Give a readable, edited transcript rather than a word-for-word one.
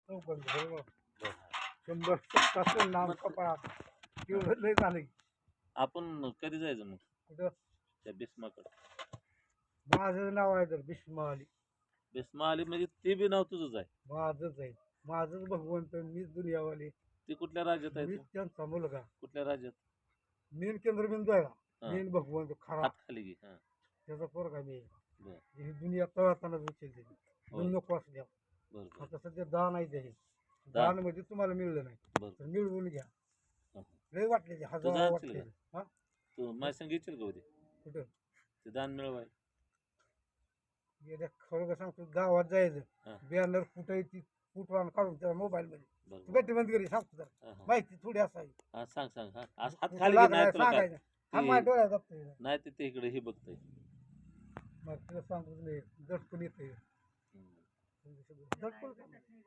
शंभर नाम कपाळात एवढं लय झालं. आपण कधी जायचं मग कुठं त्या भीष्माकडे? माझं नाव आहे तर भीष्मा आली. भीष्मा आली म्हणजे ते बी नाव तुझंच आहे? माझंच आहे, माझंच भगवंत, मीच दुनियावाली, ते कुठल्या राज्यात आहे मीच तू? त्यांचा मुलगा. कुठल्या राज्यात? मेन केंद्रबिंदू आहे का, हा. मेन भगवंत खरा, हात खाली घे. हा त्याचा पोरगा मी आहे. बर ही दुनिया तळाताना उचलते, होय. नको असू द्या. बर बर आता सध्या दान आहे ते, दान. दान म्हणजे तुम्हाला मिळलं नाही बर तर मिळवून घ्या. हा. लय वाटले ते, तू हजार जायचं वाटले. का? हा तू माझ्या संग येशील का उद्या कुठं ते दान मिळवाय? गेल्या खरं सांगतो, गावात जायचं, हा. बॅनर कुठे ती फुटवान काढून त्या मोबाईल मध्ये बर बॅटरी बंद करी सांगतो तर हा, हा. माहिती थोडी असावी. हा सांग सांग. हा असं हात नुसतं खाली घे, नाही लागणार तुला काय सांगायचं, हा ते- माझ्या डोळ्यात जातोय. नाही ते इकडे हे बघतय. मग तुला सांगतो नाही, दटकून येतोय. हम्म. दटकून